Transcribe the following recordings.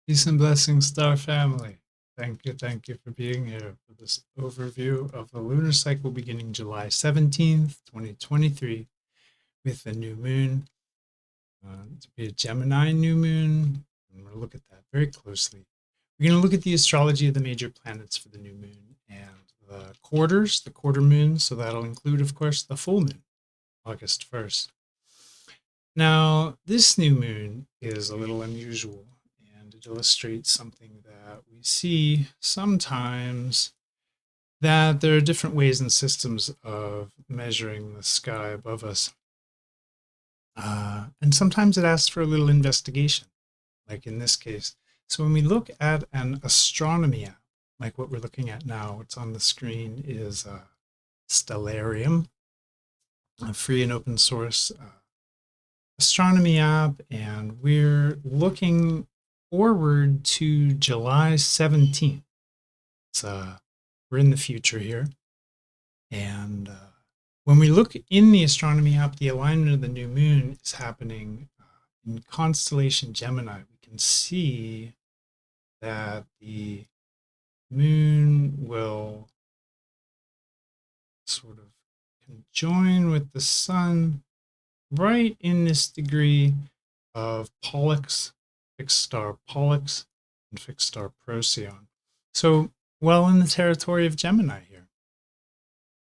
Peace and blessings, Star Family. Thank you for being here for this overview of the lunar cycle beginning July 17th, 2023, with the new moon to be a Gemini new moon. And we'll look at that very closely. We're going to look at the astrology of the major planets for the new moon and the quarters, the quarter moon. So that'll include, of course, the full moon, August 1st. Now, this new moon is a little unusual, and it illustrates something that we see sometimes, that there are different ways and systems of measuring the sky above us. And sometimes it asks for a little investigation, like in this case. So when we look at an astronomy app, like what we're looking at now, what's on the screen is Stellarium, a free and open source astronomy app, and we're looking forward to July 17th. We're in the future here. And when we look in the astronomy app, the alignment of the new moon is happening in constellation Gemini. We can see that the moon will sort of conjoin with the sun right in this degree of Pollux, fixed star Pollux, and fixed star Procyon. So well in the territory of Gemini here.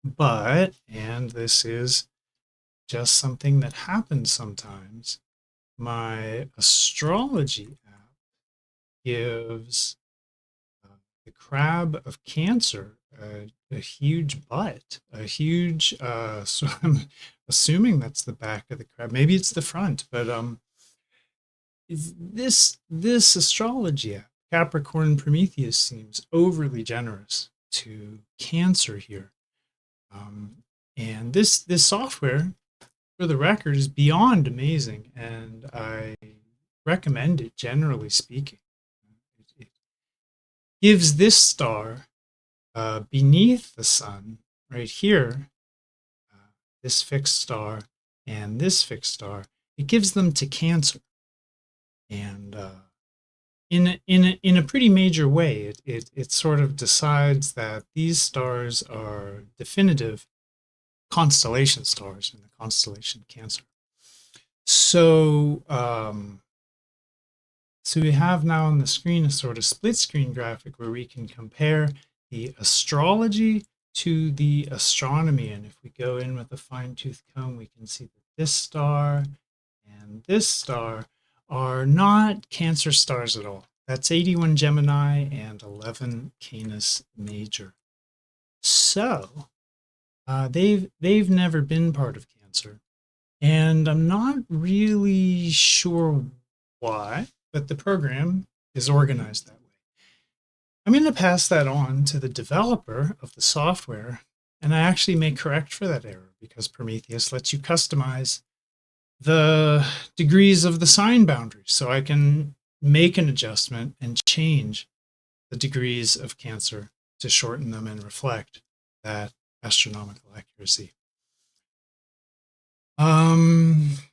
But, and this is just something that happens sometimes, my astrology app gives the crab of Cancer a huge butt, a huge, so I'm assuming that's the back of the crab. Maybe it's the front, but this astrology app, Capricorn Prometheus, seems overly generous to Cancer here. And this software, for the record, is beyond amazing, and I recommend it, generally speaking. It gives this star beneath the sun, right here, this fixed star and this fixed star, it gives them to Cancer. And in a pretty major way, it sort of decides that these stars are definitive constellation stars in the constellation Cancer. So, so we have now on the screen a sort of split screen graphic where we can compare the astrology to the astronomy. And if we go in with a fine-tooth comb, we can see that this star and this star are not Cancer stars at all. That's 81 Gemini and 11 Canis Major. So they've never been part of Cancer, and I'm not really sure why, but the program is organized that way. I'm going to pass that on to the developer of the software, and I actually may correct for that error because Prometheus lets you customize the degrees of the sign boundaries. So I can make an adjustment and change the degrees of Cancer to shorten them and reflect that astronomical accuracy.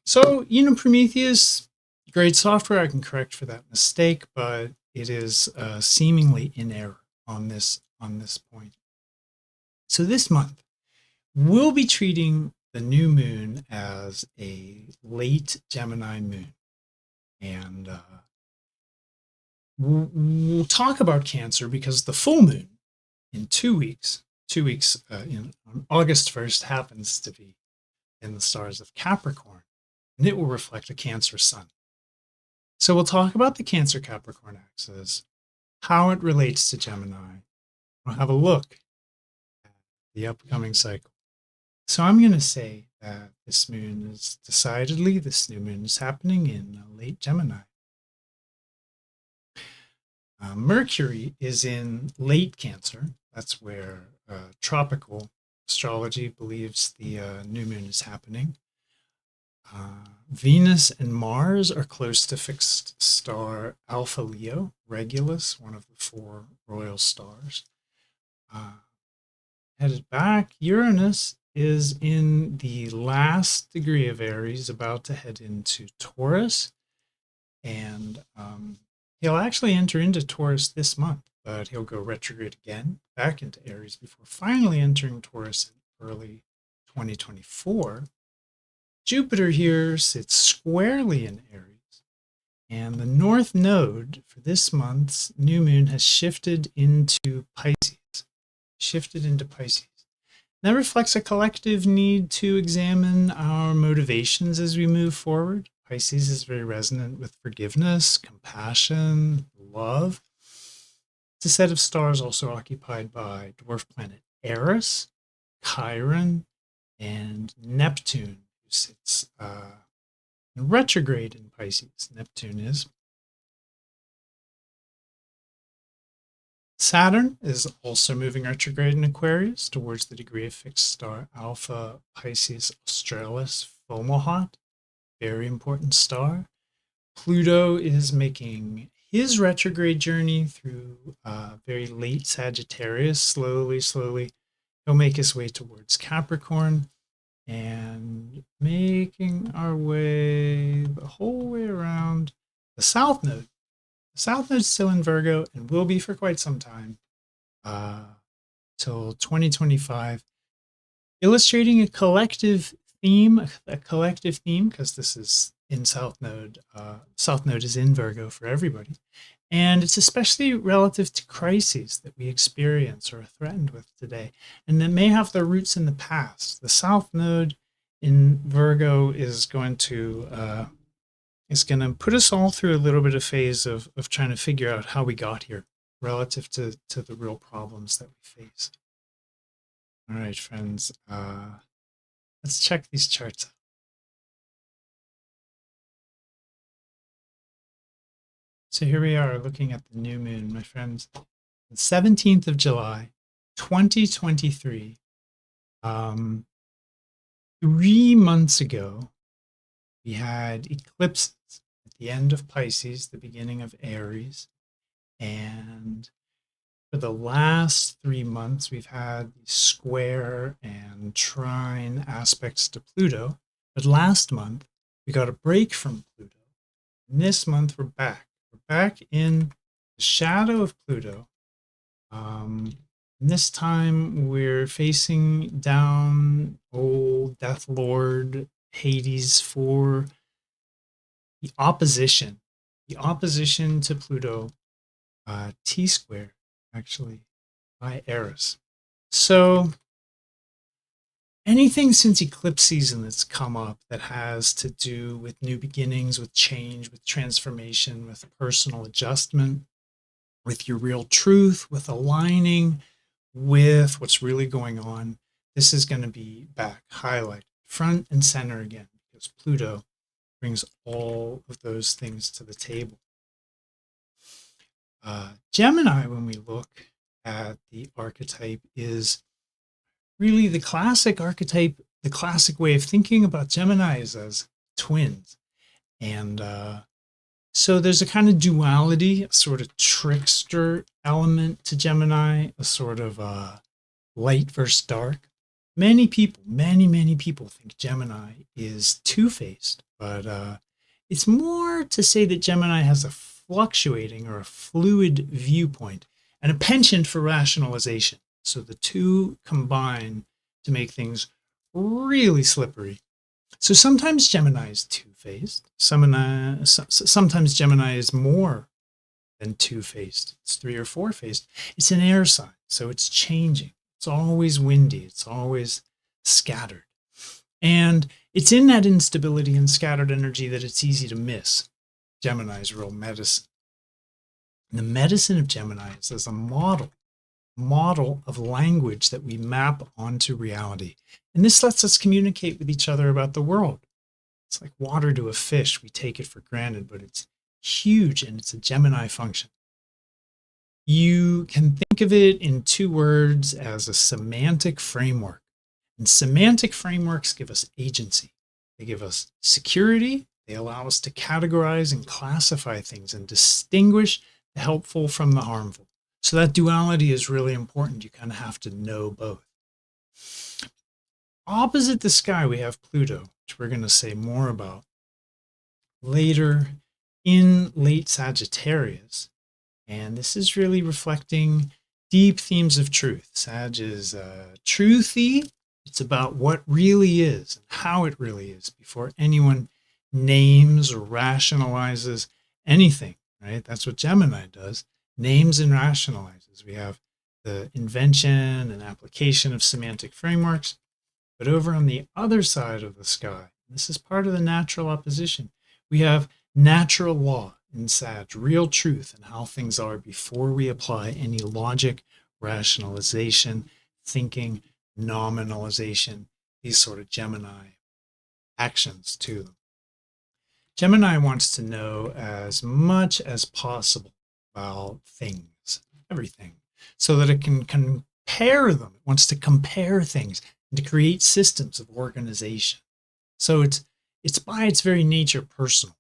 So, Prometheus, great software. I can correct for that mistake, but it is seemingly in error on this point. So this month, we'll be treating the new moon as a late Gemini moon. And we'll talk about Cancer because the full moon in 2 weeks, on August 1st, happens to be in the stars of Capricorn, and it will reflect a Cancer sun. So we'll talk about the Cancer Capricorn axis, how it relates to Gemini. We'll have a look at the upcoming cycle. So I'm going to say that this moon is decidedly, this new moon is happening in late Gemini. Mercury is in late Cancer. That's where tropical astrology believes the new moon is happening. Venus and Mars are close to fixed star Alpha Leo, Regulus, one of the 4 royal stars. Headed back, Uranus is in the last degree of Aries, about to head into Taurus. And He'll actually enter into Taurus this month, but he'll go retrograde again, back into Aries before finally entering Taurus in early 2024. Jupiter here sits squarely in Aries, and the North Node for this month's new moon has shifted into Pisces. That reflects a collective need to examine our motivations as we move forward. Pisces is very resonant with forgiveness, compassion, love. It's a set of stars also occupied by dwarf planet Eris, Chiron, and Neptune, who sits in retrograde in Pisces. Neptune is. Saturn is also moving retrograde in Aquarius towards the degree of fixed star Alpha Piscis Australis Fomalhaut, very important star. Pluto is making his retrograde journey through very late Sagittarius. Slowly, he'll make his way towards Capricorn and making our way the whole way around the South Node. The South Node is still in Virgo and will be for quite some time, till 2025, illustrating a collective theme, because this is in South Node. South Node is in Virgo for everybody. And it's especially relative to crises that we experience or are threatened with today, and that may have their roots in the past. The South Node in Virgo is going to put us all through a little bit of phase of trying to figure out how we got here relative to the real problems that we face. All right, friends, let's check these charts out. So here we are looking at the new moon, my friends. The 17th of July, 2023. 3 months ago, we had eclipses at the end of Pisces, the beginning of Aries. And for the last 3 months, we've had these square and trine aspects to Pluto. But last month, we got a break from Pluto. And this month, we're back. We're back in the shadow of Pluto. This time, we're facing down old Death Lord Hades for the opposition to Pluto, T-squared, actually, by Eris. So anything since eclipse season that's come up that has to do with new beginnings, with change, with transformation, with personal adjustment, with your real truth, with aligning with what's really going on, this is going to be back, highlighted, front and center again, because Pluto brings all of those things to the table. Gemini, when we look at the archetype, is really the classic archetype. The classic way of thinking about Gemini is as twins. And so there's a kind of duality, a sort of trickster element to Gemini, a sort of light versus dark. Many people think Gemini is two-faced, but it's more to say that Gemini has a fluctuating or a fluid viewpoint and a penchant for rationalization. So the two combine to make things really slippery. So sometimes Gemini is two-faced. Sometimes Gemini is more than two-faced. It's 3 or 4-faced. It's an air sign, so it's changing. It's always windy. It's always scattered. And it's in that instability and scattered energy that it's easy to miss Gemini's real medicine. And the medicine of Gemini is as a model of language that we map onto reality. And this lets us communicate with each other about the world. It's like water to a fish. We take it for granted, but it's huge and it's a Gemini function. You can think of it in 2 words as a semantic framework. And semantic frameworks give us agency. They give us security. They allow us to categorize and classify things and distinguish the helpful from the harmful. So that duality is really important. You kind of have to know both. Opposite the sky, we have Pluto, which we're going to say more about later in late Sagittarius. And this is really reflecting deep themes of truth. Sag is truthy. It's about what really is and how it really is before anyone names or rationalizes anything, right? That's what Gemini does, names and rationalizes. We have the invention and application of semantic frameworks. But over on the other side of the sky, this is part of the natural opposition, we have natural law in Sag, real truth and how things are before we apply any logic, rationalization, thinking, nominalization, these sort of Gemini actions to them. Gemini wants to know as much as possible about things, everything, so that it can compare them. It wants to compare things and to create systems of organization. So it's by its very nature personal,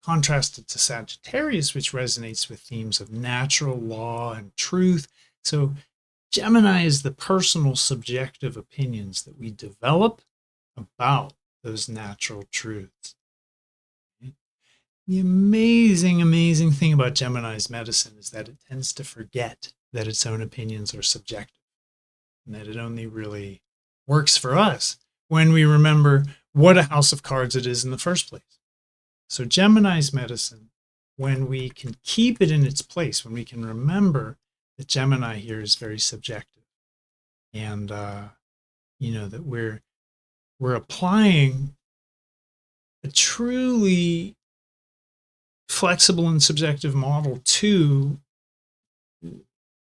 contrasted to Sagittarius, which resonates with themes of natural law and truth. So Gemini is the personal subjective opinions that we develop about those natural truths. The amazing thing about Gemini's medicine is that it tends to forget that its own opinions are subjective and that it only really works for us when we remember what a house of cards it is in the first place. So Gemini's medicine, when we can keep it in its place, when we can remember that Gemini here is very subjective and, that we're applying a truly flexible and subjective model to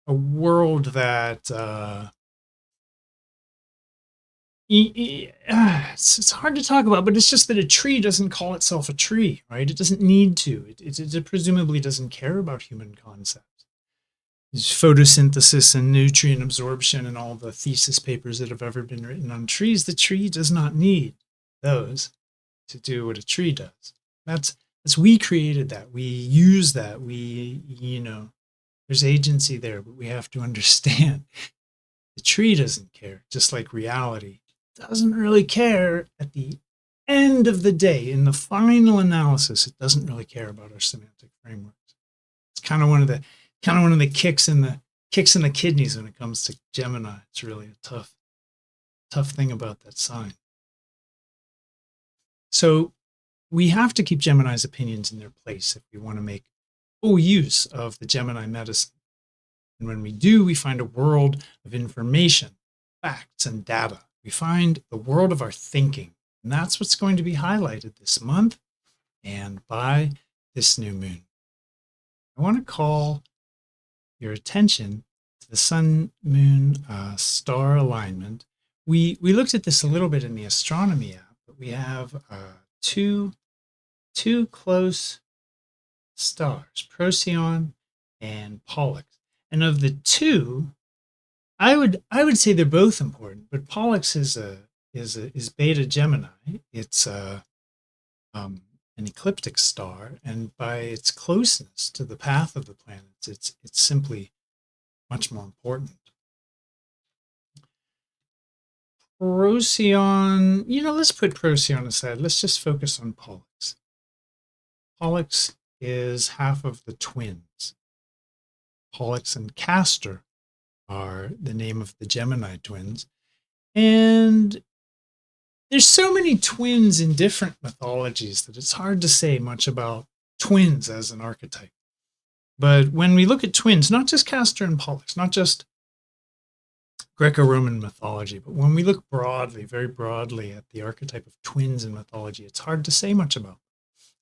a world that it's hard to talk about, but it's just that a tree doesn't call itself a tree, right? It doesn't need to. It presumably doesn't care about human concepts. There's photosynthesis and nutrient absorption and all the thesis papers that have ever been written on trees. The tree does not need those to do what a tree does. That's we created that. We use that. There's agency there, but we have to understand the tree doesn't care, just like reality doesn't really care at the end of the day. In the final analysis, it doesn't really care about our semantic frameworks. It's kind of one of the kicks in the kidneys when it comes to Gemini. It's really a tough thing about that sign. So we have to keep Gemini's opinions in their place if we want to make full use of the Gemini medicine. And when we do, we find a world of information, facts, and data. We find the world of our thinking. And that's what's going to be highlighted this month and by this new moon. I want to call your attention to the sun-moon star alignment. We looked at this a little bit in the astronomy app, but we have two close stars, Procyon and Pollux. And of the two, I would say they're both important, but Pollux is Beta Gemini. It's an ecliptic star, and by its closeness to the path of the planets, it's simply much more important. Procyon, let's put Procyon aside. Let's just focus on Pollux. Pollux is half of the twins. Pollux and Castor are the name of the Gemini twins. And there's so many twins in different mythologies that it's hard to say much about twins as an archetype. But when we look at twins, not just Castor and Pollux, not just Greco-Roman mythology, but when we look broadly, very broadly at the archetype of twins in mythology, it's hard to say much about them.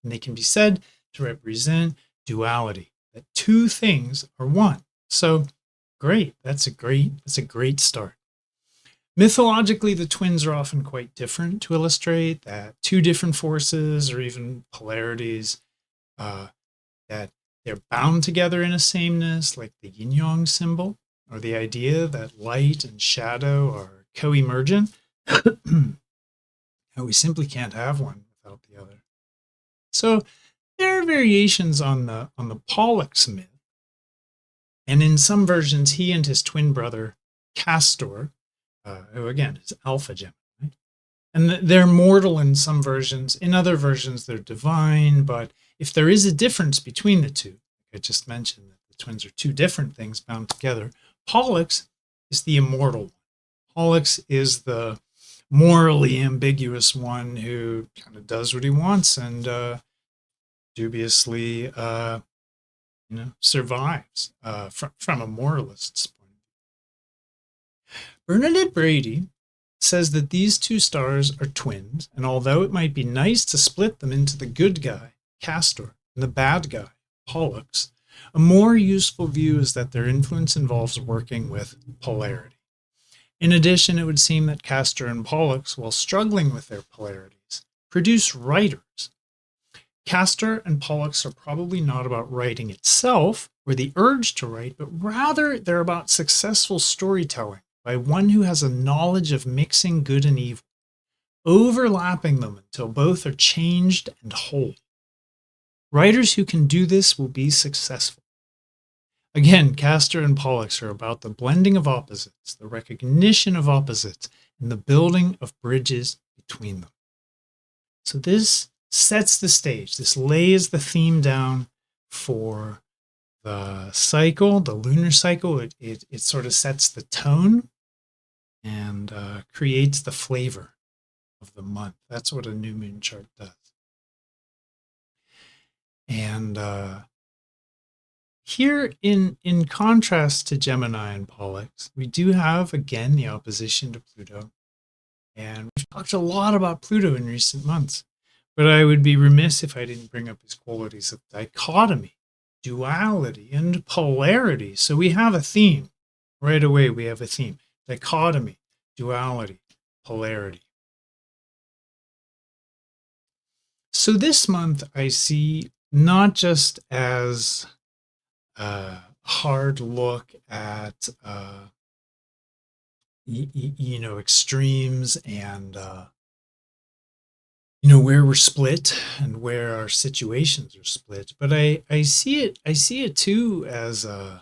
And they can be said to represent duality, that two things are one. So great, that's a great start. Mythologically, the twins are often quite different to illustrate that two different forces or even polarities, that they're bound together in a sameness, like the yin-yang symbol, or the idea that light and shadow are co-emergent. We simply can't have one without the other. So there are variations on the Pollux myth. And in some versions, he and his twin brother, Castor, who again is Alpha Gemini, and they're mortal in some versions. In other versions, they're divine, but If there is a difference between the two, like I just mentioned that the twins are two different things bound together, Pollux is the immortal one. Pollux is the morally ambiguous one who kind of does what he wants and dubiously survives from a moralist's point of view. Bernadette Brady says that these two stars are twins, and although it might be nice to split them into the good guy, Castor, and the bad guy, Pollux, a more useful view is that their influence involves working with polarity. In addition, it would seem that Castor and Pollux, while struggling with their polarities, produce writers. Castor and Pollux are probably not about writing itself or the urge to write, but rather they're about successful storytelling by one who has a knowledge of mixing good and evil, overlapping them until both are changed and whole. Writers who can do this will be successful. Again, Castor and Pollux are about the blending of opposites, the recognition of opposites, and the building of bridges between them. So this sets the stage. This lays the theme down for the cycle, the lunar cycle. It sort of sets the tone and creates the flavor of the month. That's what a new moon chart does. And here, in contrast to Gemini and Pollux, we do have, again, the opposition to Pluto. And we've talked a lot about Pluto in recent months. But I would be remiss if I didn't bring up his qualities of dichotomy, duality, and polarity. So we have a theme. Right away, we have a theme. Dichotomy, duality, polarity. So this month, I see not just as a hard look at, extremes and, where we're split and where our situations are split. But I see it too as an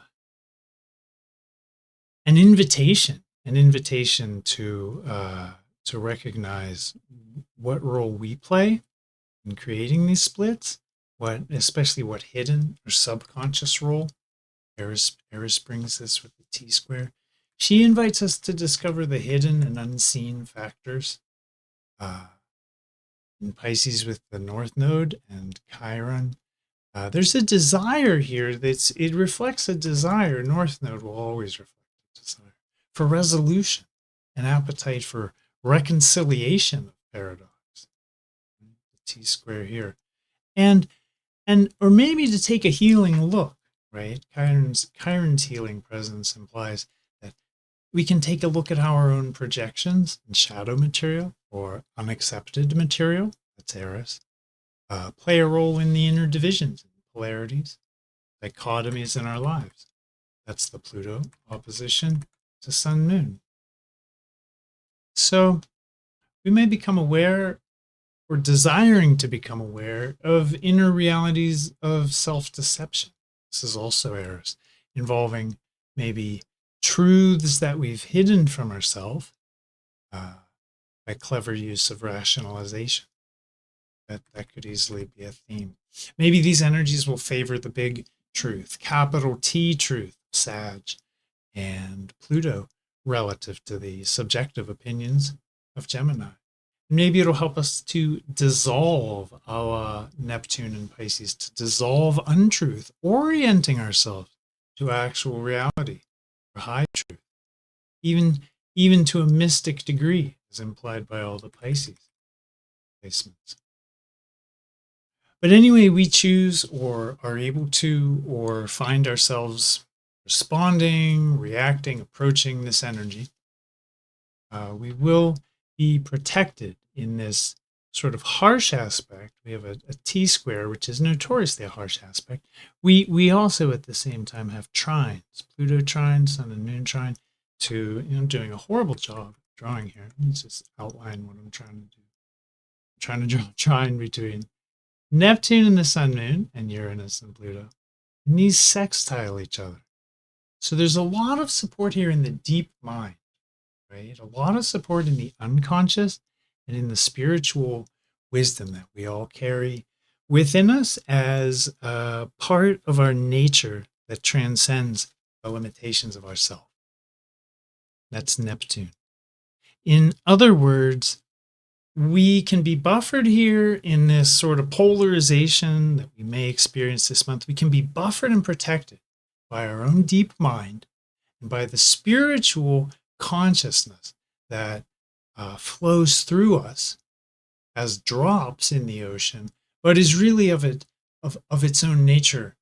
invitation to recognize what role we play in creating these splits, especially what hidden or subconscious role. Eris brings this with the T-square. She invites us to discover the hidden and unseen factors. In Pisces with the North Node and Chiron, there's a desire here it reflects a desire. North Node will always reflect a desire for resolution, an appetite for reconciliation of paradox. The T-square here, and or maybe to take a healing look. Right, Chiron's healing presence implies that we can take a look at how our own projections and shadow material or unaccepted material, that's Eris, play a role in the inner divisions and polarities, dichotomies in our lives. That's the Pluto opposition to Sun Moon. So we may become aware or desiring to become aware of inner realities of self-deception. This is also Eris, involving maybe truths that we've hidden from ourselves by clever use of rationalization. That could easily be a theme. Maybe these energies will favor the big truth, capital T truth, Sag, and Pluto, relative to the subjective opinions of Gemini. Maybe it'll help us to dissolve our Neptune and Pisces, to dissolve untruth, orienting ourselves to actual reality or high truth, even to a mystic degree, as implied by all the Pisces placements. But anyway, we choose or are able to or find ourselves responding, reacting, approaching this energy. We will be protected in this sort of harsh aspect. We have a T-square, which is notoriously a harsh aspect. We also at the same time have trines, Pluto trine, Sun and Moon trine, to, doing a horrible job drawing here. Let me just outline what I'm trying to do. I'm trying to draw a trine between Neptune and the Sun Moon and Uranus and Pluto. And these sextile each other. So there's a lot of support here in the deep mind. Right? A lot of support in the unconscious and in the spiritual wisdom that we all carry, within us as a part of our nature that transcends the limitations of ourself. That's Neptune. In other words, we can be buffered here in this sort of polarization that we may experience this month. We can be buffered and protected by our own deep mind and by the spiritual consciousness that flows through us as drops in the ocean, but is really of its own nature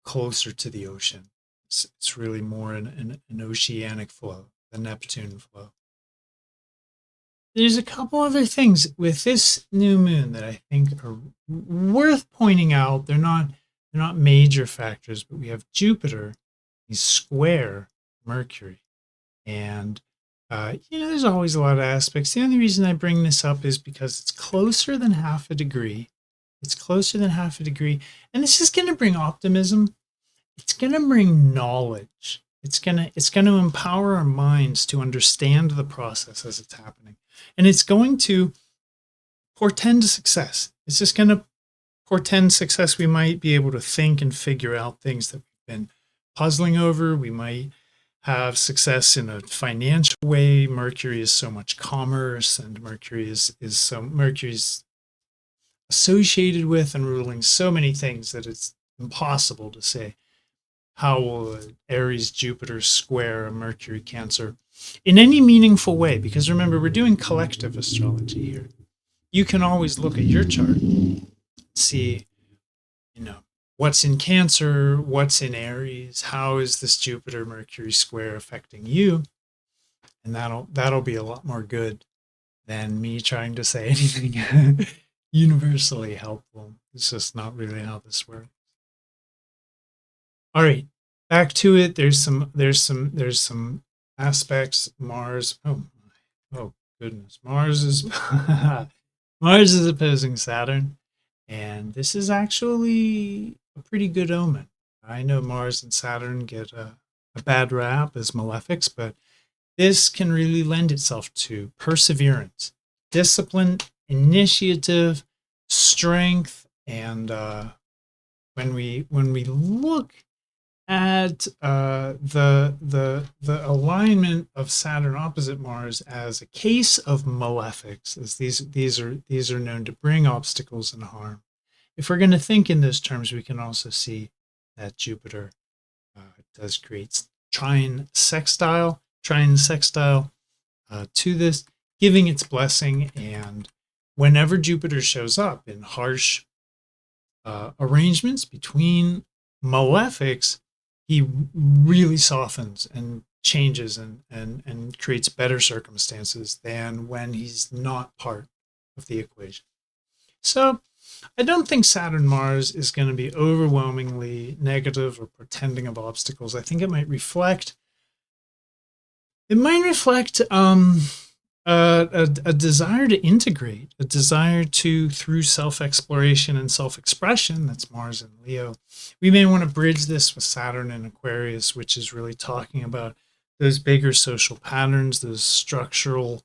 closer to the ocean. It's really more an oceanic flow, the Neptune flow. There's a couple other things with this new moon that I think are worth pointing out. They're not major factors, but we have Jupiter, he's square Mercury. And there's always a lot of aspects. The only reason I bring this up is because it's closer than half a degree. It's closer than half a degree. And this is going to bring optimism. It's going to bring knowledge. It's going to empower our minds to understand the process as it's happening. And it's going to portend success. It's just going to portend success. We might be able to think and figure out things that we've been puzzling over. We might have success in a financial way. Mercury is so much commerce, and Mercury's associated with and ruling so many things that it's impossible to say how will Aries Jupiter square a Mercury Cancer in any meaningful way, because remember, we're doing collective astrology here. You can always look at your chart, see, what's in Cancer, what's in Aries, how is this Jupiter Mercury square affecting you, and that'll be a lot more good than me trying to say anything universally helpful. It's just not really how this works. All right, back to it. There's some aspects. Mars. Oh goodness. Mars is Mars is opposing Saturn, and this is actually a pretty good omen. I know Mars and Saturn get a bad rap as malefics, but this can really lend itself to perseverance, discipline, initiative, strength, and when we look at the alignment of Saturn opposite Mars as a case of malefics, as these are known to bring obstacles and harm. If we're going to think in those terms, we can also see that Jupiter does create trine sextile to this, giving its blessing. And whenever Jupiter shows up in harsh arrangements between malefics, he really softens and changes and creates better circumstances than when he's not part of the equation. So I don't think Saturn Mars is going to be overwhelmingly negative or portending of obstacles. I think it might reflect a desire to integrate, a desire to, through self-exploration and self-expression, that's Mars and Leo. We may want to bridge this with Saturn and Aquarius, which is really talking about those bigger social patterns, those structural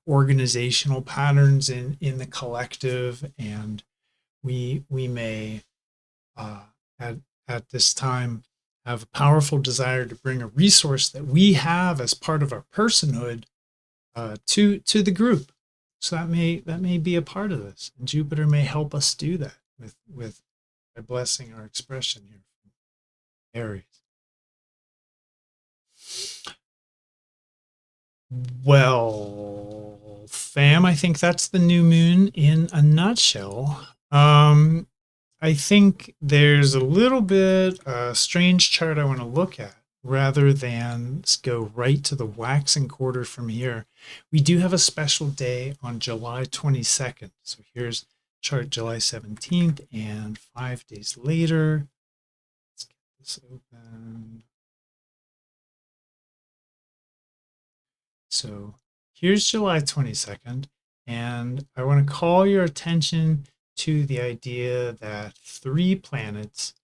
organizational patterns in the collective. And we may at this time have a powerful desire to bring a resource that we have as part of our personhood to the group. So that may be a part of this, and Jupiter may help us do that with by blessing our expression here from Aries. Well, fam, I think that's the new moon in a nutshell. I think there's a little bit strange chart I want to look at rather than go right to the waxing quarter from here. We do have a special day on July 22nd. So here's chart July 17th, and 5 days later. Let's get this open. So here's July 22nd, and I want to call your attention to the idea that 3 planets,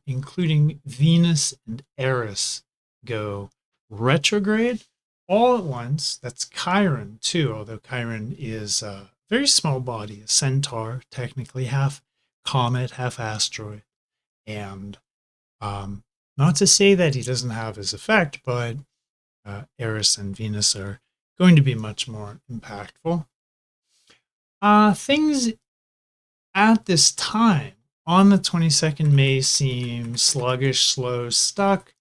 including Venus and Eris, go retrograde all at once. That's Chiron too, although Chiron is very small body, a centaur, technically half comet, half asteroid. And not to say that he doesn't have his effect, but Eris and Venus are going to be much more impactful. Things at this time on the 22nd may seem sluggish, slow, stuck.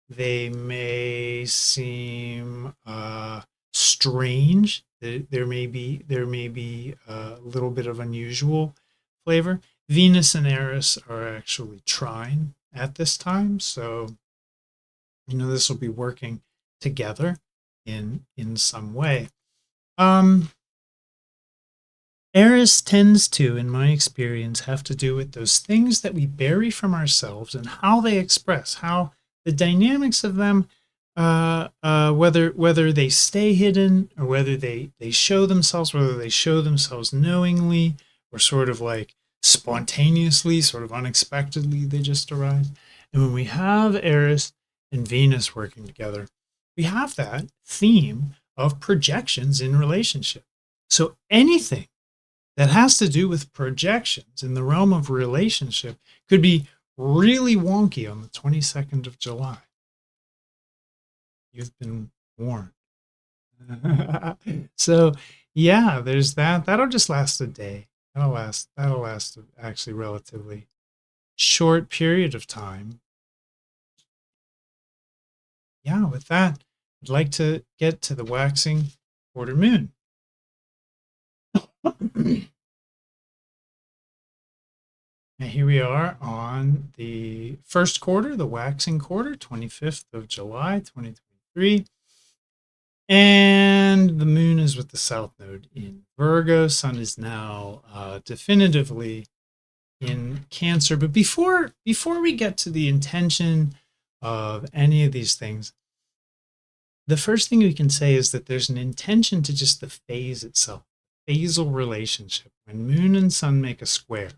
They may seem strange. There may be a little bit of unusual flavor. Venus and Eris are actually trine at this time, so this will be working together in some way. Eris tends to, in my experience, have to do with those things that we bury from ourselves and how they express, how the dynamics of them, whether they stay hidden or whether they show themselves, whether they show themselves knowingly or sort of like spontaneously, sort of unexpectedly, they just arise. And when we have Eris and Venus working together, we have that theme of projections in relationship. So anything that has to do with projections in the realm of relationship could be really wonky on the 22nd of July. You've been warned. So yeah, there's that. That'll just last a day. That'll last actually relatively short period of time. Yeah, with that, I'd like to get to the waxing quarter moon. And here we are on the first quarter, the waxing quarter, 25th of July, 2023. And the moon is with the south node in Virgo. Sun is now definitively in Cancer. But before we get to the intention of any of these things, the first thing we can say is that there's an intention to just the phase itself, phasal relationship. When moon and sun make a square,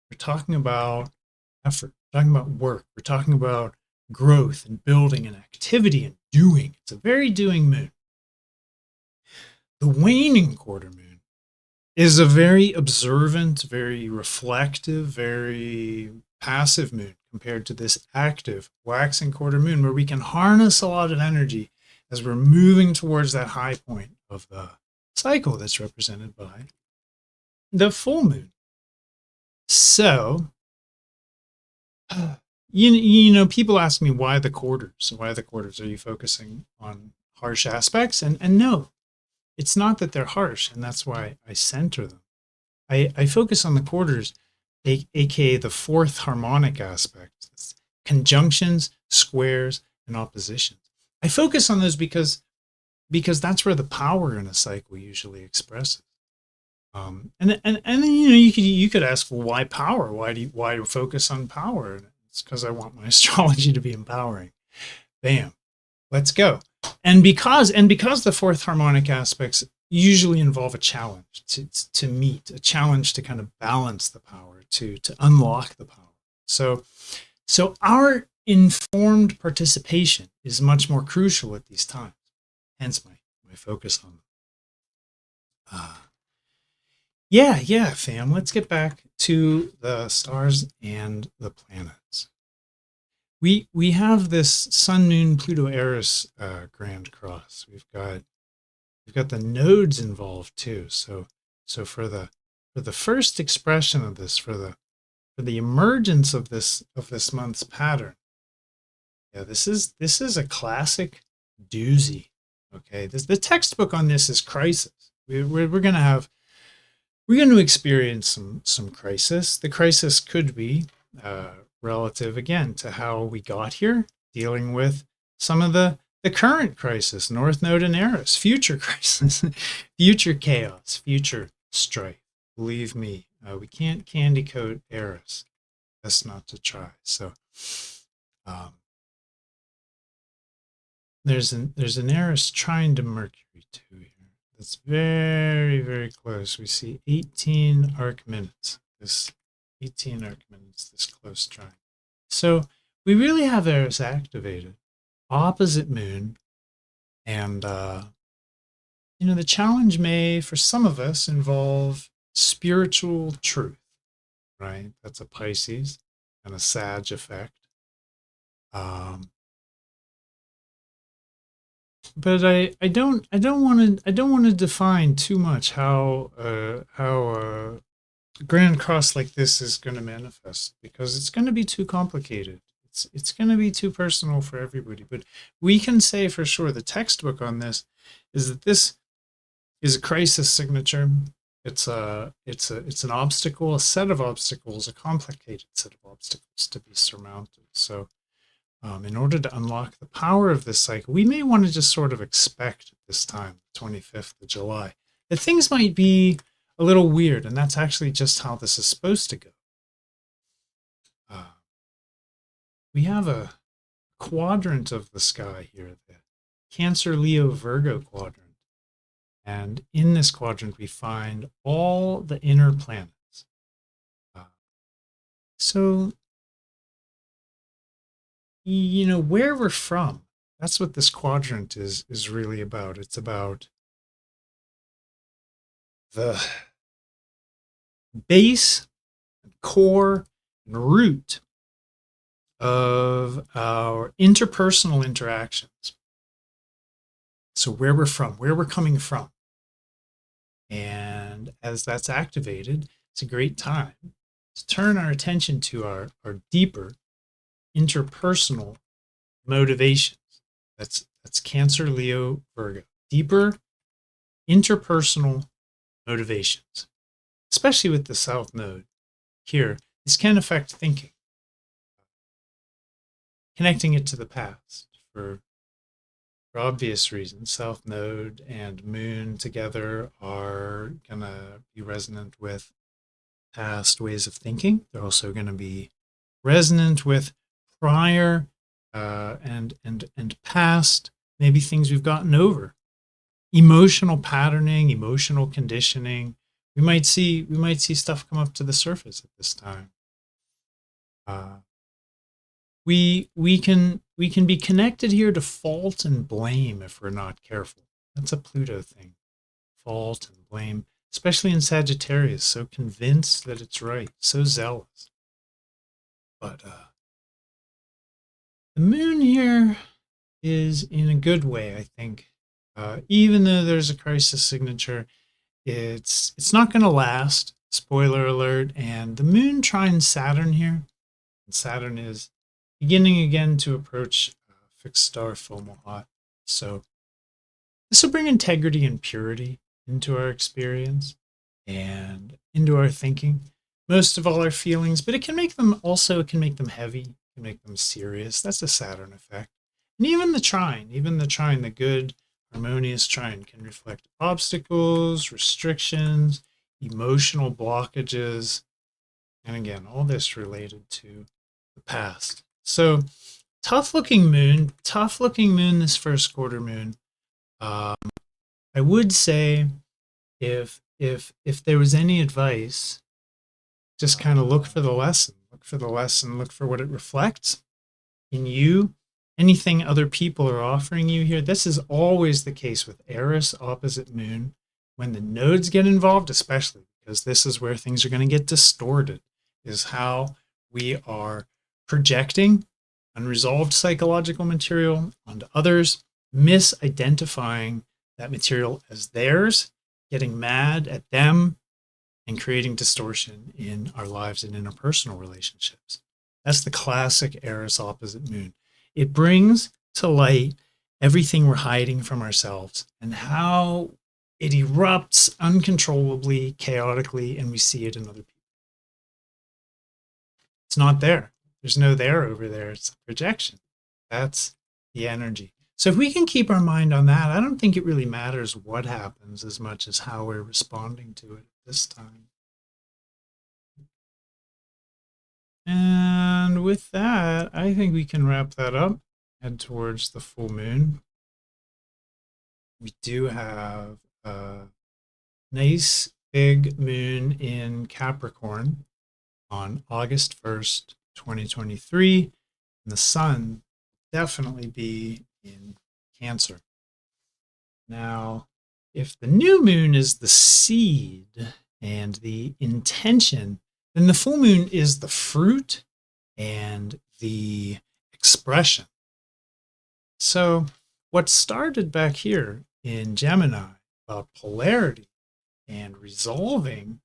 we're talking about effort, we're talking about work, we're talking about growth and building and activity and doing. It's a very doing moon. The waning quarter moon is a very observant, very reflective, very passive moon compared to this active waxing quarter moon, where we can harness a lot of energy as we're moving towards that high point of the cycle that's represented by the full moon. So, people ask me why the quarters? Why the quarters? Are you focusing on harsh aspects? And no, it's not that they're harsh, and that's why I center them. I focus on the quarters, aka the fourth harmonic aspect. It's conjunctions, squares, and oppositions. I focus on those because that's where the power in a cycle usually expresses. And then you could ask, well, why power? Why focus on power? It's because I want my astrology to be empowering. Bam, let's go. And because the fourth harmonic aspects usually involve a challenge to meet, a challenge to kind of balance the power, to unlock the power. So our informed participation is much more crucial at these times. Hence my focus on them. Yeah, fam. Let's get back to the stars and the planets. We have this Sun, Moon, Pluto, Eris grand cross. We've got the nodes involved too. So for the first expression of this, for the emergence of this month's pattern, yeah, this is a classic doozy. Okay, the textbook on this is crisis. We're going to experience some crisis. The crisis could be relative, again, to how we got here, dealing with some of the current crisis, North Node and Eris, future crisis, future chaos, future strife. Believe me, we can't candy coat Eris. Best not to try. So there's an Eris trine to Mercury too here. That's very, very close. We see 18 arc minutes. This 18 arc minutes, this close trine. So we really have Eris activated, opposite moon, and the challenge may, for some of us, involve spiritual truth, right? That's a Pisces and a Sag effect. But I don't want to define too much how a grand cross like this is going to manifest, because it's going to be too complicated. It's going to be too personal for everybody. But we can say for sure the textbook on this is that this is a crisis signature. It's an obstacle, a set of obstacles, a complicated set of obstacles to be surmounted. So in order to unlock the power of this cycle, we may want to just sort of expect at this time, 25th of July, that things might be a little weird, and that's actually just how this is supposed to go. We have a quadrant of the sky here, the Cancer, Leo, Virgo quadrant. And in this quadrant, we find all the inner planets. So, where we're from, that's what this quadrant is really about. It's about the base, core, and root of our interpersonal interactions. So where we're from, where we're coming from. And as that's activated, it's a great time to turn our attention to our deeper interpersonal motivations. That's Cancer, Leo, Virgo. Deeper interpersonal motivations, especially with the South Node here. This can affect thinking, connecting it to the past for obvious reasons. South Node and Moon together are going to be resonant with past ways of thinking. They're also going to be resonant with prior and past, maybe things we've gotten over. Emotional patterning, emotional conditioning. We might see stuff come up to the surface at this time. We can be connected here to fault and blame if we're not careful. That's a Pluto thing. Fault and blame, especially in Sagittarius, so convinced that it's right, so zealous. But the moon here is in a good way, I think. Even though there's a crisis signature, it's not going to last. Spoiler alert. And the moon trines Saturn here. And Saturn is beginning again to approach fixed star Fomalhaut. So this will bring integrity and purity into our experience and into our thinking. Most of all, our feelings, but it can make them heavy, it can make them serious. That's a Saturn effect. And even the trine, the good, harmonious trine, can reflect obstacles, restrictions, emotional blockages, and again, all this related to the past. So tough looking moon, this first quarter moon. I would say if there was any advice, just kind of look for the lesson, look for what it reflects in you, anything other people are offering you here. This is always the case with Eris opposite Moon. When the nodes get involved, especially because this is where things are going to get distorted, is how we are projecting unresolved psychological material onto others, misidentifying that material as theirs, getting mad at them, and creating distortion in our lives and interpersonal relationships. That's the classic Eris opposite Moon. It brings to light everything we're hiding from ourselves and how it erupts uncontrollably, chaotically, and we see it in other people. It's not there. There's no there over there. It's a projection. That's the energy. So if we can keep our mind on that, I don't think it really matters what happens as much as how we're responding to it at this time. And with that, I think we can wrap that up, head towards the full moon. We do have a nice big moon in Capricorn on August 1st, 2023. And the sun definitely be in Cancer. Now, If the new moon is the seed and the intention, then the full moon is the fruit and the expression. So what started back here in Gemini about polarity and resolving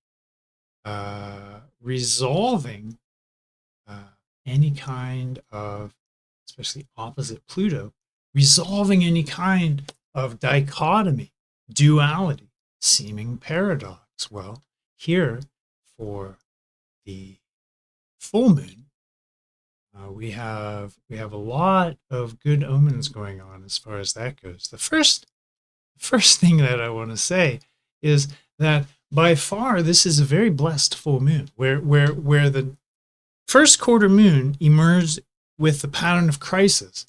any kind of, especially opposite Pluto, resolving any kind of dichotomy, duality, seeming paradox. Well, here for the full moon, we have a lot of good omens going on as far as that goes. The first thing that I want to say is that by far this is a very blessed full moon, where the first quarter moon emerged with the pattern of crisis,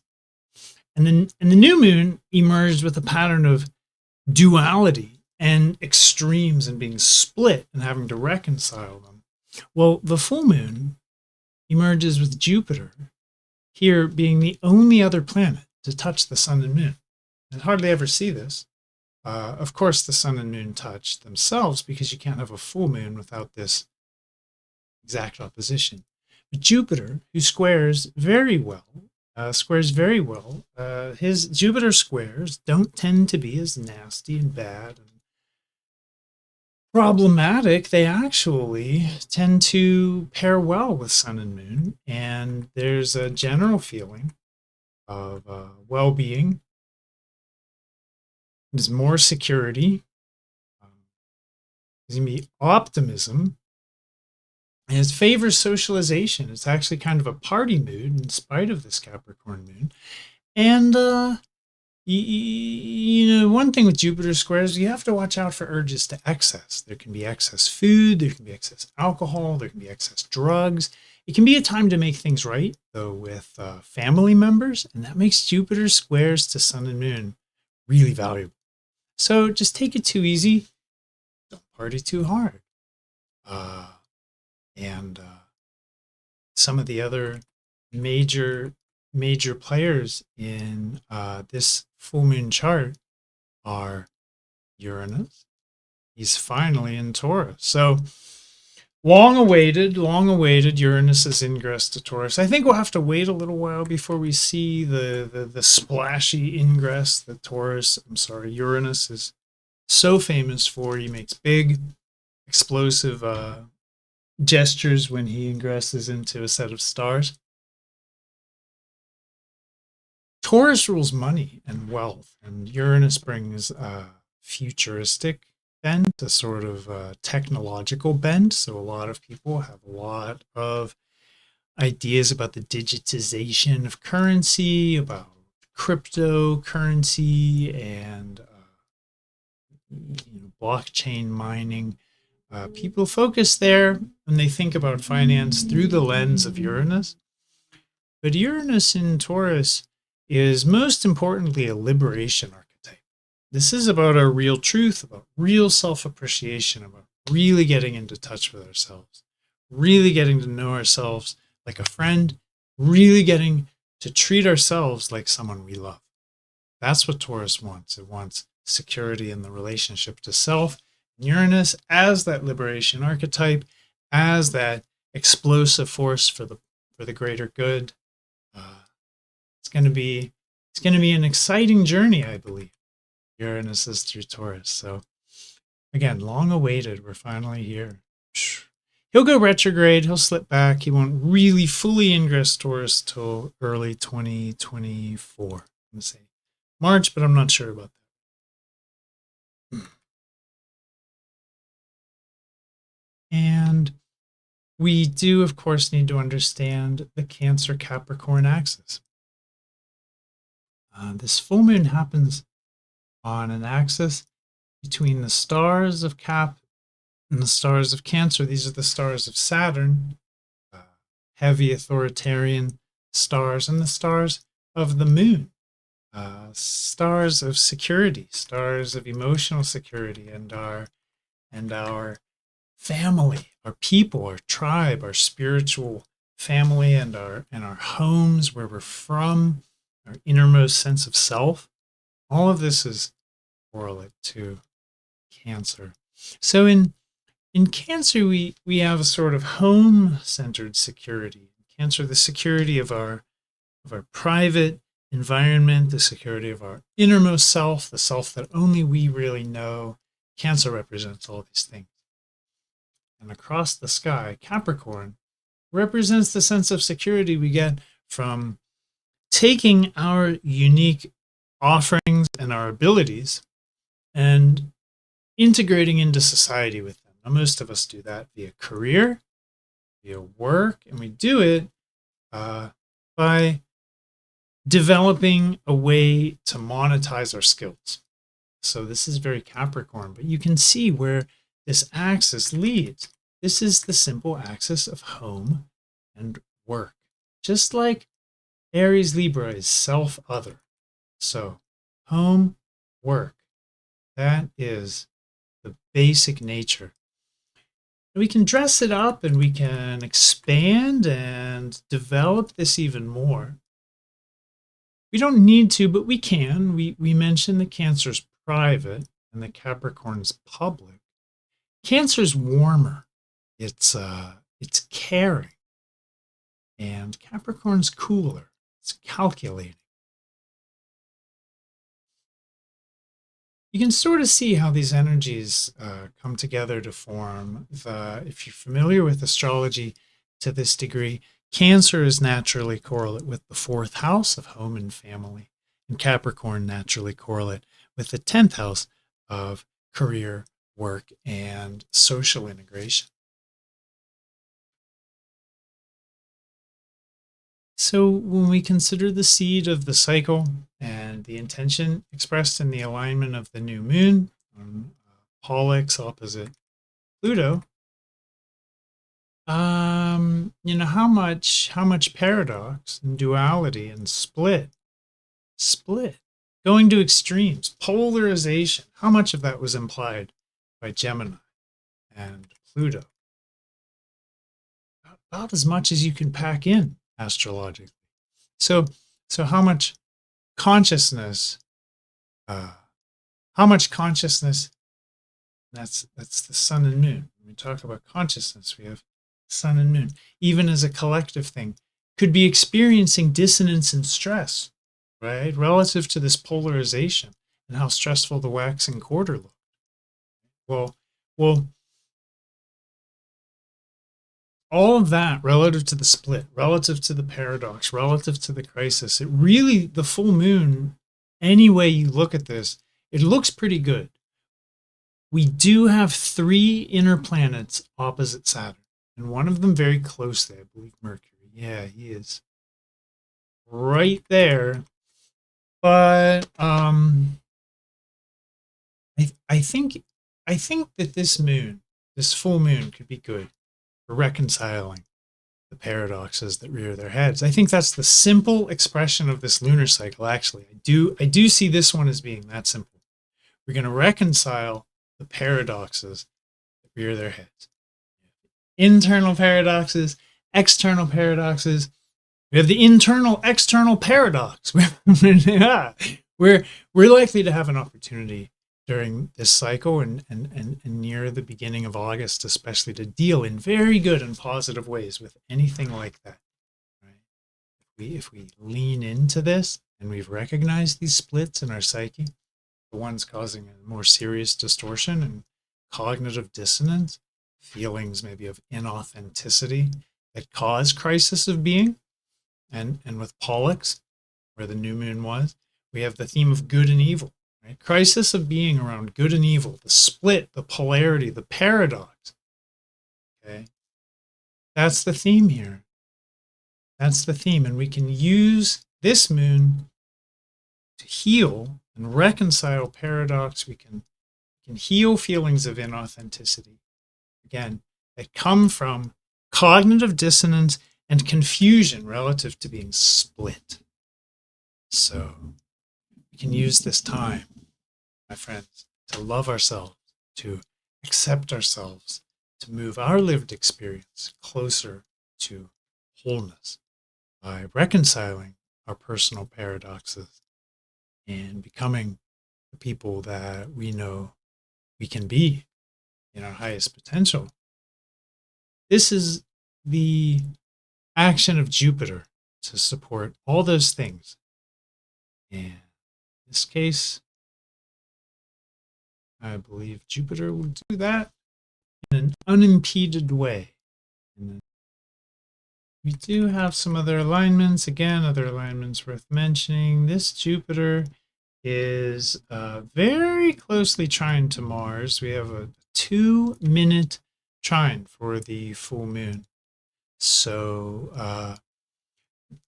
and the new moon emerged with a pattern of duality and extremes and being split and having to reconcile them. Well, the full moon emerges with Jupiter here being the only other planet to touch the sun and moon. And hardly ever see this. Of course, the sun and moon touch themselves because you can't have a full moon without this exact opposition. But Jupiter, who squares very well, his Jupiter squares don't tend to be as nasty and bad and problematic. They actually tend to pair well with sun and moon, and there's a general feeling of well-being. There's more security. There's going to be optimism. And it favors socialization. It's actually kind of a party mood in spite of this Capricorn moon. And, one thing with Jupiter squares, you have to watch out for urges to excess. There can be excess food. There can be excess alcohol. There can be excess drugs. It can be a time to make things right, though, with family members. And that makes Jupiter squares to sun and moon really valuable. So just take it too easy. Don't party too hard. And some of the other major players in this full moon chart are Uranus. He's finally in Taurus. So long awaited Uranus's ingress to Taurus. I think we'll have to wait a little while before we see the splashy ingress that Uranus is so famous for. He makes big, explosive gestures when he ingresses into a set of stars. Taurus rules money and wealth, and Uranus brings a futuristic bent, a sort of technological bent. So a lot of people have a lot of ideas about the digitization of currency, about cryptocurrency, and blockchain mining. People focus there when they think about finance through the lens of Uranus. But Uranus in Taurus is most importantly a liberation archetype. This is about our real truth, about real self-appreciation, about really getting into touch with ourselves, really getting to know ourselves like a friend, really getting to treat ourselves like someone we love. That's what Taurus wants. It wants security in the relationship to self. Uranus as that liberation archetype, as that explosive force for the greater good. It's going to be an exciting journey, I believe. Uranus is through Taurus. So again, long awaited. We're finally here. He'll go retrograde. He'll slip back. He won't really fully ingress Taurus till early 2024. I'm going to say March, but I'm not sure about that. And we do, of course, need to understand the Cancer-Capricorn axis. This full moon happens on an axis between the stars of Cap and the stars of Cancer. These are the stars of Saturn, heavy authoritarian stars, and the stars of the moon, stars of security, stars of emotional security, and our family, our people, our tribe, our spiritual family, and our homes, where we're from, our innermost sense of self. All of this is correlate to Cancer. So in Cancer, we have a sort of home-centered security. Cancer, the security of our private environment, the security of our innermost self, the self that only we really know. Cancer represents all these things. And across the sky, Capricorn represents the sense of security we get from taking our unique offerings and our abilities and integrating into society with them. Now, most of us do that via career, via work, and we do it by developing a way to monetize our skills. So this is very Capricorn, but you can see where this axis leads. This is the simple axis of home and work, just like Aries Libra is self-other. So home, work, that is the basic nature. We can dress it up and we can expand and develop this even more. We don't need to, but we can. We mentioned the Cancer's private and the Capricorn's public. Cancer's warmer. It's caring. And Capricorn's cooler. It's calculating. You can sort of see how these energies come together to form if you're familiar with astrology to this degree, Cancer is naturally correlate with the 4th house of home and family, and Capricorn naturally correlate with the 10th house of career, work, and social integration. So when we consider the seed of the cycle and the intention expressed in the alignment of the new moon on Pollux opposite Pluto, how much paradox and duality and split, going to extremes, polarization, how much of that was implied by Gemini and Pluto? About as much as you can pack in astrologically. So how much consciousness, that's the sun and moon. When we talk about consciousness, we have sun and moon, even as a collective thing, could be experiencing dissonance and stress, right? Relative to this polarization and how stressful the waxing quarter looked. Well, all of that relative to the split, relative to the paradox, relative to the crisis, it really, the full moon, any way you look at this, it looks pretty good. We do have 3 inner planets opposite Saturn, and one of them very closely, I believe Mercury. Yeah, he is right there. But I think that this full moon could be good for reconciling the paradoxes that rear their heads. I think that's the simple expression of this lunar cycle. Actually, I do see this one as being that simple. We're going to reconcile the paradoxes that rear their heads. Internal paradoxes, external paradoxes. We have the internal external paradox. We're likely to have an opportunity during this cycle and near the beginning of August, especially, to deal in very good and positive ways with anything like that. Right? If we lean into this and we've recognized these splits in our psyche, the ones causing a more serious distortion and cognitive dissonance, feelings maybe of inauthenticity that cause crisis of being, and with Pollux, where the new moon was, we have the theme of good and evil. Right? Crisis of being around good and evil, the split, the polarity, the paradox. Okay, that's the theme here. That's the theme, and we can use this moon to heal and reconcile paradox. We can heal feelings of inauthenticity. Again, that come from cognitive dissonance and confusion relative to being split. So we can use this time, my friends, to love ourselves, to accept ourselves, to move our lived experience closer to wholeness by reconciling our personal paradoxes and becoming the people that we know we can be in our highest potential. This is the action of Jupiter to support all those things. And in this case, I believe Jupiter will do that in an unimpeded way. And we do have some other alignments. Again, other alignments worth mentioning. This Jupiter is very closely trine to Mars. We have a 2-minute trine for the full moon. So,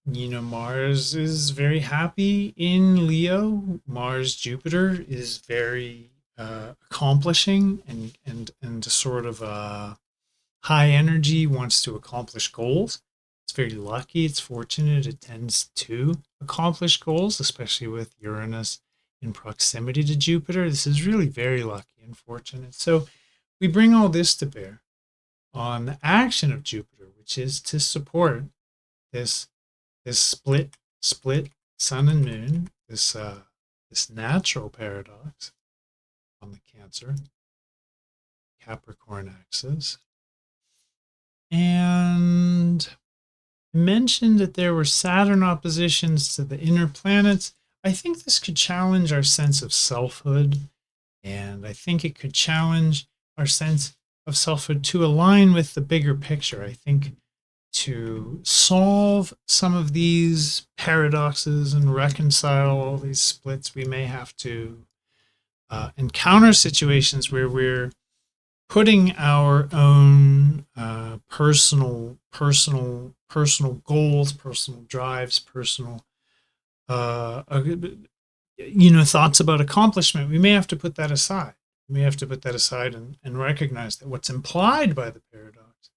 Mars is very happy in Leo. Mars Jupiter is very accomplishing and sort of high energy, wants to accomplish goals. It's very lucky, it's fortunate, it tends to accomplish goals, especially with Uranus in proximity to Jupiter. This is really very lucky and fortunate. So we bring all this to bear on the action of Jupiter, which is to support this split sun and moon, this natural paradox on the Cancer Capricorn axis. And I mentioned that there were Saturn oppositions to the inner planets. I think this could challenge our sense of selfhood, and I think it could challenge our sense of selfhood to align with the bigger picture. I think to solve some of these paradoxes and reconcile all these splits, we may have to encounter situations where we're putting our own personal goals, personal drives, personal thoughts about accomplishment. We may have to put that aside. We may have to put that aside and recognize that what's implied by the paradox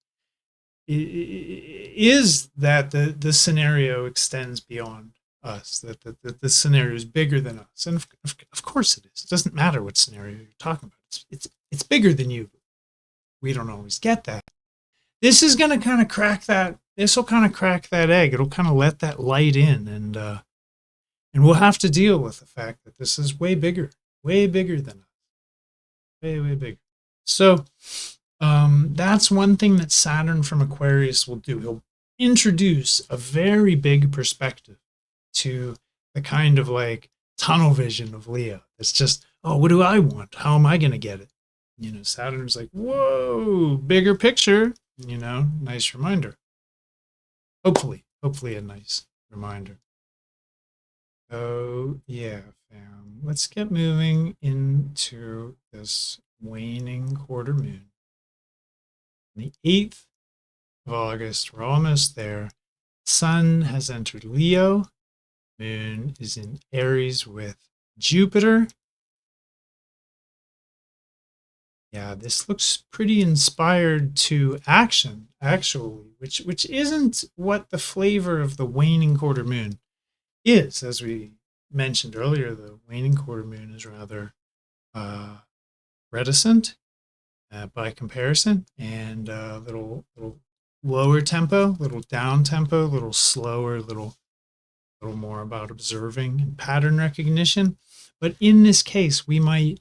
is that the scenario extends beyond us, that the scenario is bigger than us. And of course it is. It doesn't matter what scenario you're talking about. It's bigger than you. We don't always get that. This is going to kind of crack that. This will kind of crack that egg. It'll kind of let that light in, and we'll have to deal with the fact that this is way bigger than us, way bigger. So that's one thing that Saturn from Aquarius will do. He'll introduce a very big perspective to the kind of like tunnel vision of Leo. It's just, oh, what do I want? How am I going to get it? Saturn's like, whoa, bigger picture, nice reminder. Hopefully a nice reminder. Oh, yeah, fam. Let's get moving into this waning quarter moon. On the 8th of August, we're almost there. Sun has entered Leo. Moon is in Aries with Jupiter. Yeah, this looks pretty inspired to action, actually, which isn't what the flavor of the waning quarter moon is. As we mentioned earlier, the waning quarter moon is rather reticent by comparison, and a little lower tempo, little down tempo, little slower, little more about observing and pattern recognition. But in this case, we might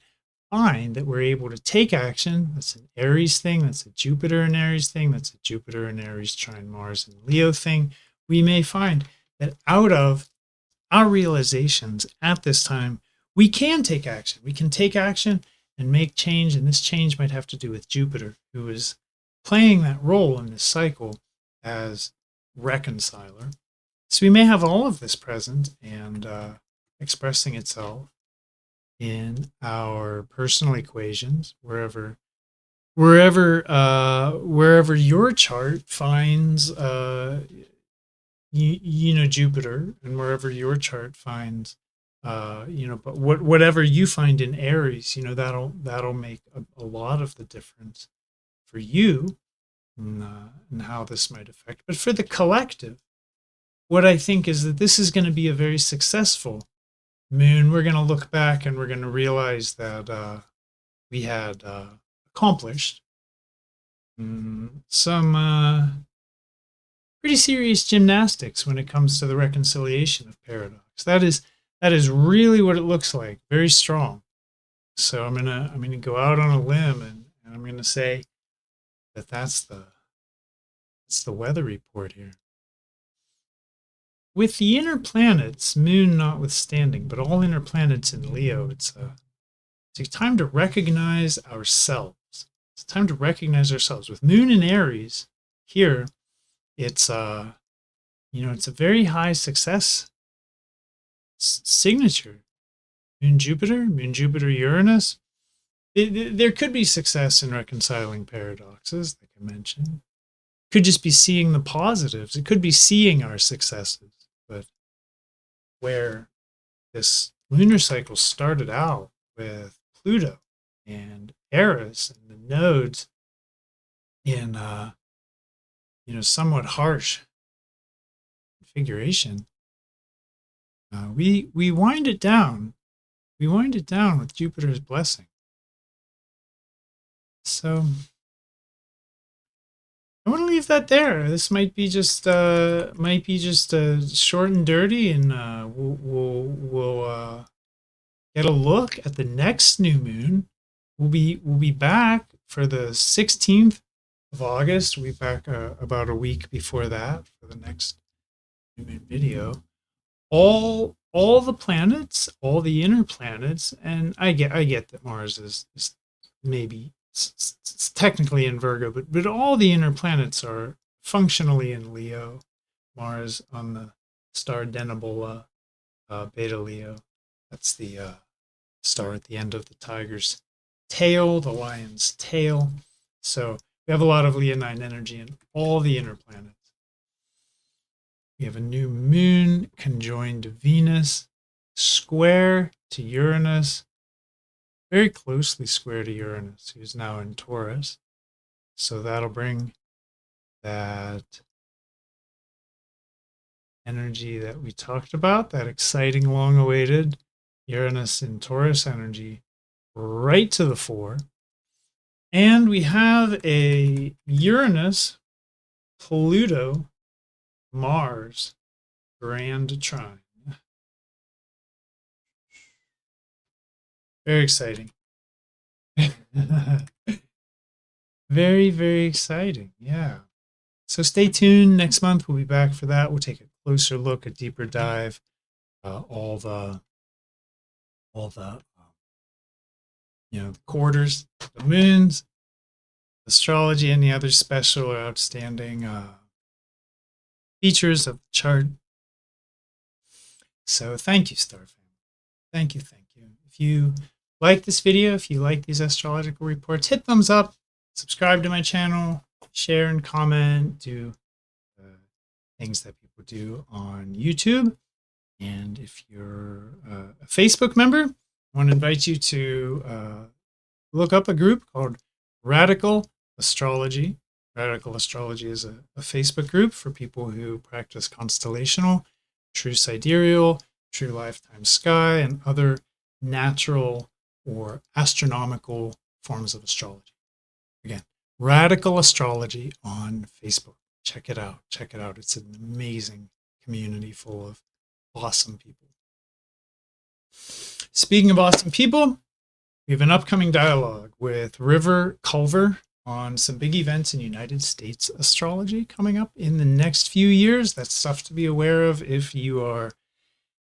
find that we're able to take action. That's an Aries thing. That's a Jupiter and Aries thing. That's a Jupiter and Aries trine Mars and Leo thing. We may find that out of our realizations at this time, we can take action. We can take action and make change. And this change might have to do with Jupiter, who is playing that role in this cycle as reconciler. So we may have all of this present and expressing itself in our personal equations, wherever your chart finds Jupiter, and wherever your chart finds but whatever you find in Aries, that'll make a lot of the difference for you and how this might affect. But for the collective, what I think is that this is going to be a very successful moon. We're going to look back and we're going to realize that we had accomplished some pretty serious gymnastics when it comes to the reconciliation of paradox. That is really what it looks like. Very strong. So I'm gonna go out on a limb and I'm gonna say that that's the weather report here. With the inner planets, Moon notwithstanding, but all inner planets in Leo, it's a time to recognize ourselves. It's time to recognize ourselves. With Moon in Aries here, it's it's a very high success signature. Moon Jupiter, Uranus. There could be success in reconciling paradoxes, like I mentioned. Could just be seeing the positives. It could be seeing our successes. But where this lunar cycle started out with Pluto and Eris and the nodes in somewhat harsh configuration, we wind it down. We wind it down with Jupiter's blessing. So I want to leave that there. This might be just short and dirty, and we'll get a look at the next new moon. We'll be back for the 16th of August. We'll be back about a week before that for the next new moon video. All the planets, all the inner planets, and I get that Mars is maybe it's technically in Virgo, but all the inner planets are functionally in Leo. Mars on the star Denebola, Beta Leo. That's the star at the end of the tiger's tail, the lion's tail. So we have a lot of Leonine energy in all the inner planets. We have a new moon conjoined to Venus, square to Uranus, very closely square to Uranus, who's now in Taurus. So that'll bring that energy that we talked about, that exciting, long-awaited Uranus in Taurus energy, right to the fore. And we have a Uranus, Pluto, Mars grand trine. Very exciting. Very, very exciting. Yeah. So stay tuned. Next month we'll be back for that. We'll take a closer look, a deeper dive, all the the quarters, the moons, astrology, and the other special or outstanding features of the chart. So thank you, Star Family. Thank you. If you like this video, if you like these astrological reports, hit thumbs up, subscribe to my channel, share and comment, do things that people do on YouTube. And if you're a Facebook member, I want to invite you to look up a group called Radical Astrology. Radical Astrology is a Facebook group for people who practice constellational, true sidereal, true lifetime sky, and other natural or astronomical forms of astrology. Again, Radical Astrology on Facebook. Check it out. It's an amazing community full of awesome people. Speaking of awesome people, we have an upcoming dialogue with River Culver on some big events in United States astrology coming up in the next few years. That's stuff to be aware of if you are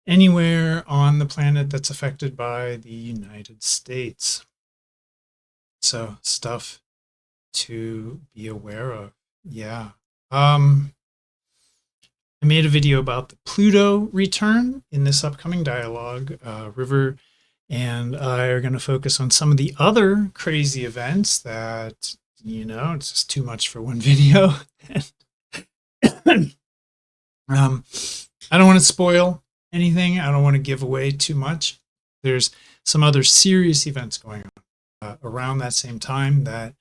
anywhere on the planet that's affected by the United States. So stuff to be aware of. Yeah. I made a video about the Pluto return in this upcoming dialogue. River and I are going to focus on some of the other crazy events that, it's just too much for one video. I don't want to spoil anything. I don't want to give away too much. There's some other serious events going on around that same time that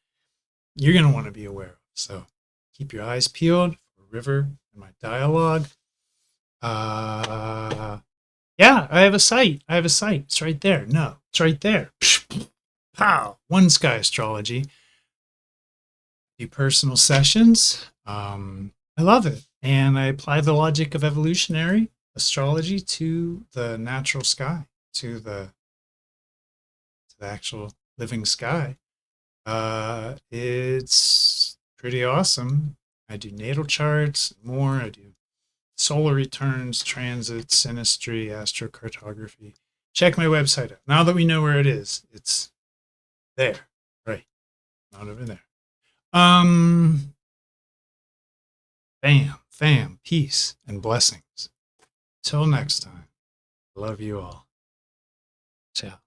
you're going to want to be aware of. So keep your eyes peeled for River and my dialogue. Yeah, I have a site. It's right there. No, it's right there. Pow! oneskyastrology. Do personal sessions. I love it. And I apply the logic of evolutionary astrology to the natural sky, to the the actual living sky. It's pretty awesome. I do natal charts, more. I do solar returns, transits, synastry, astrocartography. Check my website out. Now that we know where it is, it's there. Right. Not over there. Bam, fam, peace and blessings. Till next time. Love you all. Ciao.